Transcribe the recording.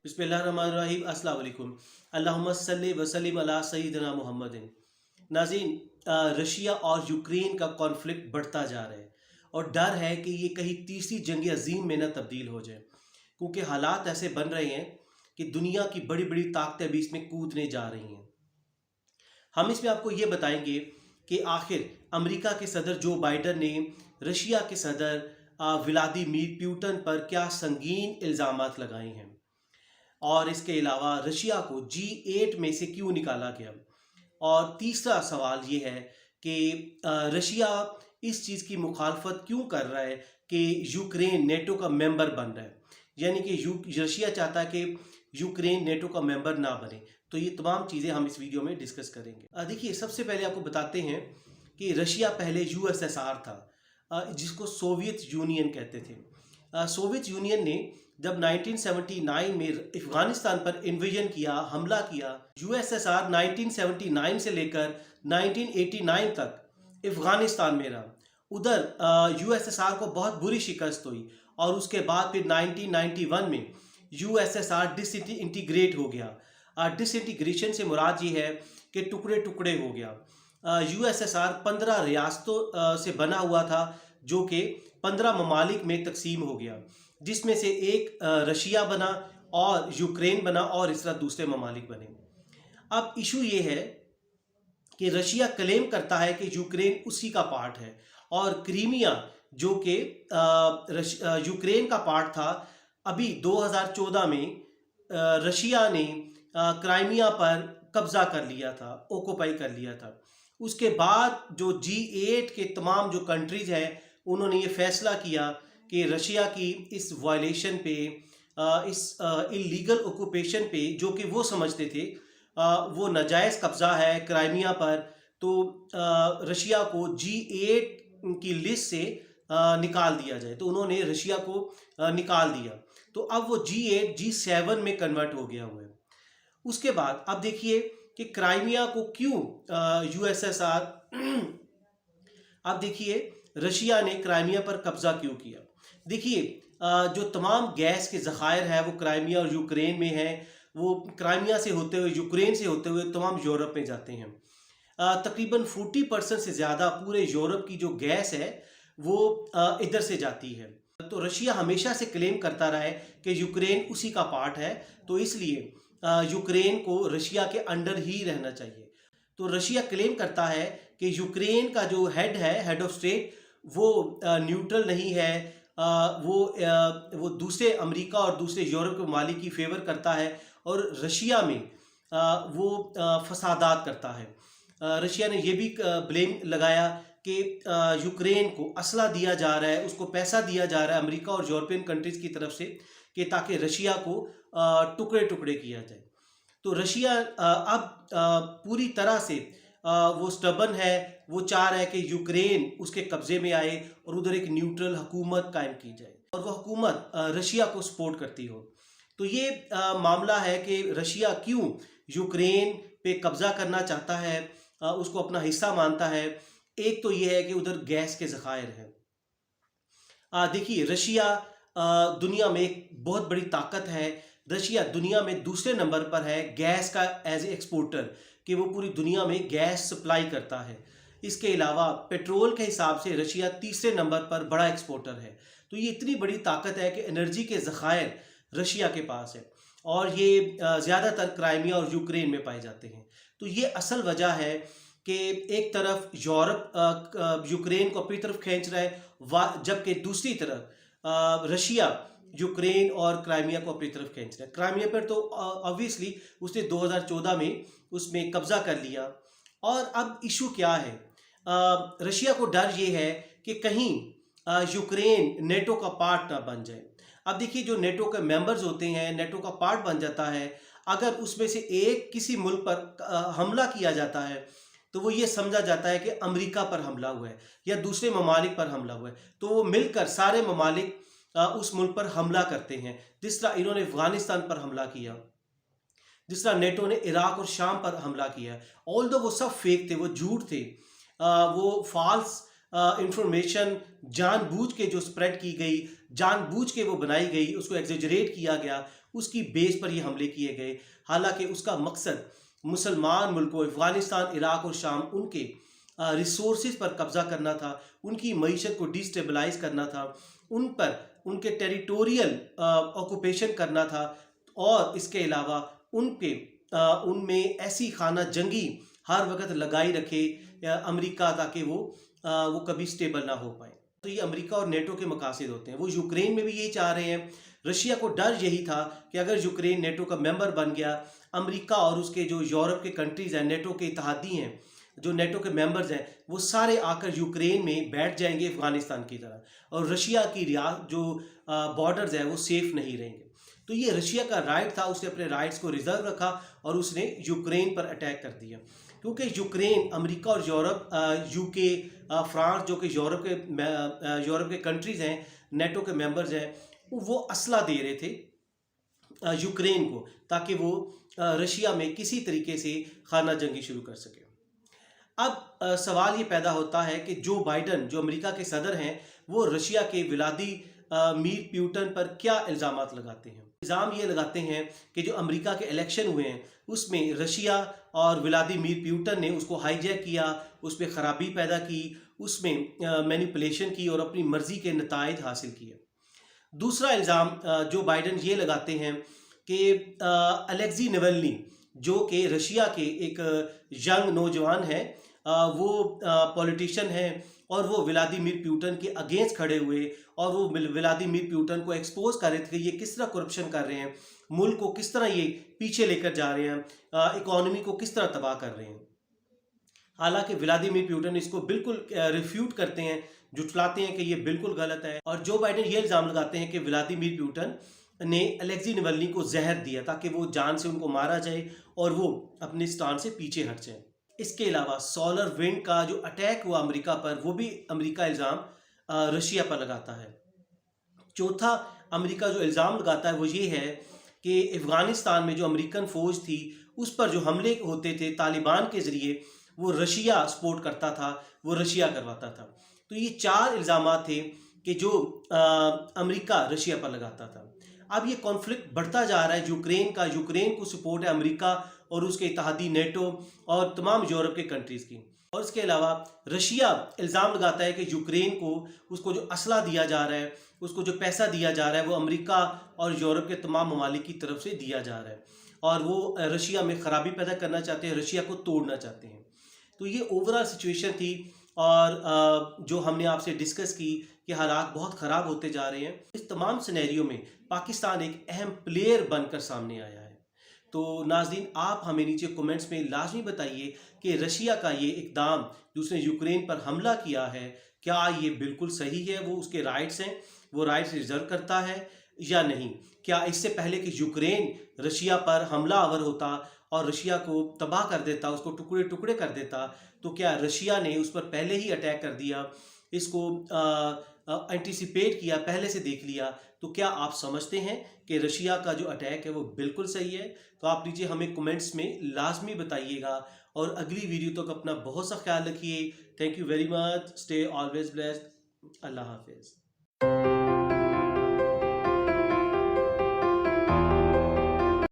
बिस्मिल्लाहिर्रहमानिर्रहीम। अस्सलाम वालेकुम। अल्लाहुम्मा सल्लि व सल्लिम अला सय्यिदिना मुहम्मदिन। नाज़रीन, रशिया और यूक्रेन का कॉन्फ्लिक्ट बढ़ता जा रहा है और डर है कि ये कहीं तीसरी जंग अजीम में न तब्दील हो जाए, क्योंकि हालात ऐसे बन रहे हैं कि दुनिया की बड़ी बड़ी ताकतें भी इसमें कूदने जा रही हैं। हम इसमें आपको ये बताएंगे कि आखिर अमेरिका के सदर जो बाइडन ने रशिया के सदर व्लादिमीर पुतिन पर क्या संगीन इल्ज़ामात लगाए हैं, और इसके अलावा रशिया को G8 में से क्यों निकाला गया। और तीसरा सवाल ये है कि रशिया इस चीज़ की मुखालफत क्यों कर रहा है कि यूक्रेन नेटो का मेंबर बन रहा है, यानी कि रशिया चाहता है कि यूक्रेन नेटो का मेंबर ना बने। तो ये तमाम चीज़ें हम इस वीडियो में डिस्कस करेंगे। देखिए, सबसे पहले आपको बताते हैं कि रशिया पहले USSR था, जिसको सोवियत यूनियन कहते थे। सोवियत यूनियन ने जब 1979 में अफगानिस्तान पर इन्वेजन किया, हमला किया, USSR 1979 से लेकर 1989 तक अफगानिस्तान में रहा। उधर USSR को बहुत बुरी शिकस्त हुई और उसके बाद फिर 1991 में USSR डिसइंटीग्रेट हो गया। डिसइंटीग्रेशन से मुराद ये है कि टुकड़े टुकड़े हो गया। USSR 15 रियासतों से बना हुआ था, जो कि 15 ममालिक में तकसीम हो गया, जिसमें से एक रशिया बना और यूक्रेन बना और इस तरह दूसरे ममालिक बने। अब इशू ये है कि रशिया क्लेम करता है कि यूक्रेन उसी का पार्ट है, और क्रीमिया जो कि यूक्रेन का पार्ट था, अभी 2014 में रशिया ने क्राइमिया पर कब्जा कर लिया था, ऑक्युपाई कर लिया था। उसके बाद जो G8 के तमाम जो कंट्रीज हैं, उन्होंने ये फैसला किया कि रशिया की इस वायलेशन पे, इस इलीगल ऑक्यूपेशन पे, जो कि वो समझते थे वो नाजायज़ कब्ज़ा है क्राइमिया पर, तो रशिया को G8 की लिस्ट से निकाल दिया जाए। तो उन्होंने रशिया को निकाल दिया। तो अब वो G8 G7 में कन्वर्ट हो गया हुआ है। उसके बाद अब देखिए कि क्राइमिया को क्यों USSR अब देखिए रशिया ने क्राइमिया पर कब्जा क्यों किया। देखिए, जो तमाम गैस के ज़खायर है वो क्राइमिया और यूक्रेन में है। वो क्राइमिया से होते हुए, यूक्रेन से होते हुए तमाम यूरोप में जाते हैं। तकरीबन 40% से ज़्यादा पूरे यूरोप की जो गैस है वो इधर से जाती है। तो रशिया हमेशा से क्लेम करता रहा है कि यूक्रेन उसी का पार्ट है, तो इसलिए यूक्रेन को रशिया के अंडर ही रहना चाहिए। तो रशिया क्लेम करता है कि यूक्रेन का जो हेड ऑफ स्टेट वो न्यूट्रल नहीं है, वो दूसरे अमेरिका और दूसरे यूरोप के ममालिक की फेवर करता है, और रशिया में वो फसादात करता है। रशिया ने ये भी ब्लेम लगाया कि यूक्रेन को असला दिया जा रहा है, उसको पैसा दिया जा रहा है अमेरिका और यूरोपियन कंट्रीज़ की तरफ से, कि ताकि रशिया को टुकड़े टुकड़े किया जाए। तो रशिया अब पूरी तरह से वो स्टबन है, वो चाह रहा है कि यूक्रेन उसके कब्ज़े में आए और उधर एक न्यूट्रल हुकूमत कायम की जाए, और वो हुकूमत रशिया को सपोर्ट करती हो। तो ये मामला है कि रशिया क्यों यूक्रेन पे कब्ज़ा करना चाहता है, उसको अपना हिस्सा मानता है। एक तो ये है कि उधर गैस के ज़खायर हैं। देखिए, रशिया दुनिया में एक बहुत बड़ी ताकत है। रशिया दुनिया में दूसरे नंबर पर है गैस का एज ए एक्सपोर्टर, कि वो पूरी दुनिया में गैस सप्लाई करता है। इसके अलावा पेट्रोल के हिसाब से रशिया तीसरे नंबर पर बड़ा एक्सपोर्टर है। तो ये इतनी बड़ी ताकत है कि एनर्जी के ज़खायर रशिया के पास है, और ये ज़्यादातर क्राइमिया और यूक्रेन में पाए जाते हैं। तो ये असल वजह है कि एक तरफ यूरोप यूक्रेन को अपनी तरफ खींच रहा है, जबकि दूसरी तरफ रशिया यूक्रेन और क्राइमिया को अपनी तरफ खींच रहा है। क्राइमिया पर तो ऑब्वियसली उसने 2014 में उसमें कब्जा कर लिया। और अब इशू क्या है, रशिया को डर ये है कि कहीं यूक्रेन नेटो का पार्ट ना बन जाए। अब देखिए, जो नेटो के मेंबर्स होते हैं, नेटो का पार्ट बन जाता है, अगर उसमें से एक किसी मुल्क पर हमला किया जाता है, तो वो ये समझा जाता है कि अमेरिका पर हमला हुआ है या दूसरे ममालिक पर हमला हुआ है। तो वो मिलकर सारे ममालिक उस मुल्क पर हमला करते हैं। जिस तरह इन्होंने अफगानिस्तान पर हमला किया, जिस तरह नेटो ने इराक और शाम पर हमला किया। ऑल्दो वो सब फेक थे, वो झूठ थे, वो फॉल्स इंफॉर्मेशन जानबूझ के जो स्प्रेड की गई, जानबूझ के वो बनाई गई, उसको एग्जेजरेट किया गया, उसकी बेस पर ये हमले किए गए। हालांकि उसका मकसद मुसलमान मुल्कों अफ़गानिस्तान, इराक़ और शाम, उनके रिसोर्सेज पर कब्ज़ा करना था, उनकी मईशत को डिस्टेबलाइज करना था, उन पर उनके टेरिटोरियल ऑक्यूपेशन करना था, और इसके अलावा उनमें ऐसी खाना जंगी हर वक्त लगाई रखे अमेरिका, ताकि वो कभी स्टेबल ना हो पाए। तो ये अमेरिका और नेटो के मकासद होते हैं। वो यूक्रेन में भी यही चाह रहे हैं। रशिया को डर यही था कि अगर यूक्रेन नेटो का मेंबर बन गया, अमेरिका और उसके जो यूरोप के कंट्रीज़ हैं, नेटो के इत्तेहादी हैं, जो नेटो के मेंबर्स हैं, वो सारे आकर यूक्रेन में बैठ जाएंगे अफ़गानिस्तान की तरह, और रशिया की जो बॉर्डर्स हैं वो सेफ़ नहीं रहेंगे। तो ये रशिया का राइट था, उसने अपने राइट्स को रिजर्व रखा और उसने यूक्रेन पर अटैक कर दिया। क्योंकि यूक्रेन, अमेरिका और यूरोप, यूके, फ्रांस, जो कि यूरोप के कंट्रीज़ हैं, नेटो के मेंबर्स हैं, वो असला दे रहे थे यूक्रेन को, ताकि वो रशिया में किसी तरीके से खाना जंगी शुरू कर सके। अब सवाल ये पैदा होता है कि जो बाइडन, जो अमेरिका के सदर हैं, वो रशिया के व्लादिमीर पुतिन पर क्या इल्ज़ामात लगाते हैं। इल्ज़ाम ये लगाते हैं कि जो अमेरिका के इलेक्शन हुए हैं उसमें रशिया और व्लादिमीर पुतिन ने उसको हाईजैक किया, उसमें ख़राबी पैदा की, उसमें मैनिपुलेशन की और अपनी मर्ज़ी के नताइज हासिल किए। दूसरा इल्ज़ाम जो बाइडन ये लगाते हैं कि अलेक्सी नावल्नी, जो कि रशिया के एक यंग नौजवान है, वो पॉलिटिशियन है, और वो व्लादिमीर पुतिन के अगेंस्ट खड़े हुए और वो व्लादिमीर पुतिन को एक्सपोज कर रहे थे कि ये किस तरह करप्शन कर रहे हैं, मुल्क को किस तरह ये पीछे लेकर जा रहे हैं, इकोनॉमी को किस तरह तबाह कर रहे हैं। हालांकि व्लादिमीर पुतिन इसको बिल्कुल रिफ्यूट करते हैं, जुटलाते हैं कि ये बिल्कुल गलत है। और जो बाइडन ये इल्ज़ाम लगाते हैं कि व्लादिमीर पुतिन ने अलेक्सी नावल्नी को जहर दिया ताकि वो जान से उनको मारा जाए और वो अपने स्टैंड से पीछे हट जाए। इसके अलावा सोलर विंड का जो अटैक हुआ अमेरिका पर, वो भी अमेरिका इल्ज़ाम रशिया पर लगाता है। चौथा अमेरिका जो इल्ज़ाम लगाता है वो ये है कि अफ़गानिस्तान में जो अमेरिकन फ़ौज थी उस पर जो हमले होते थे तालिबान के ज़रिए, वो रशिया सपोर्ट करता था, वो रशिया करवाता था। तो ये 4 इल्ज़ामात थे कि जो अमेरिका रशिया पर लगाता था। अब ये कॉन्फ्लिक्ट बढ़ता जा रहा है यूक्रेन का। यूक्रेन को सपोर्ट है अमेरिका और उसके इत्तेहादी नेटो और तमाम यूरोप के कंट्रीज़ की। और इसके अलावा रशिया इल्ज़ाम लगाता है कि यूक्रेन को उसको जो असला दिया जा रहा है, उसको जो पैसा दिया जा रहा है, वो अमेरिका और यूरोप के तमाम ममालिक की तरफ से दिया जा रहा है, और वो रशिया में ख़राबी पैदा करना चाहते हैं, रशिया को तोड़ना चाहते हैं। तो ये ओवरऑल सिचुएशन थी, और जो हमने आपसे डिस्कस की कि हालात बहुत ख़राब होते जा रहे हैं। इस तमाम सिनेरियो में पाकिस्तान एक अहम प्लेयर बनकर सामने आया है। तो नाज़रीन, आप हमें नीचे कमेंट्स में लाजमी बताइए कि रशिया का ये इक़दाम जो उसने यूक्रेन पर हमला किया है, क्या ये बिल्कुल सही है, वो उसके राइट्स हैं, वो राइट्स रिजर्व करता है या नहीं। क्या इससे पहले कि यूक्रेन रशिया पर हमला आवर होता और रशिया को तबाह कर देता, उसको टुकड़े टुकड़े कर देता, तो क्या रशिया ने उस पर पहले ही अटैक कर दिया, इसको एंटिसिपेट किया, पहले से देख लिया? तो क्या आप समझते हैं कि रशिया का जो अटैक है वो बिल्कुल सही है? तो आप नीचे हमें कमेंट्स में लाजमी बताइएगा, और अगली वीडियो तक अपना बहुत सा ख्याल रखिए। Thank you very much. Stay always blessed. अल्लाह हाफिज़।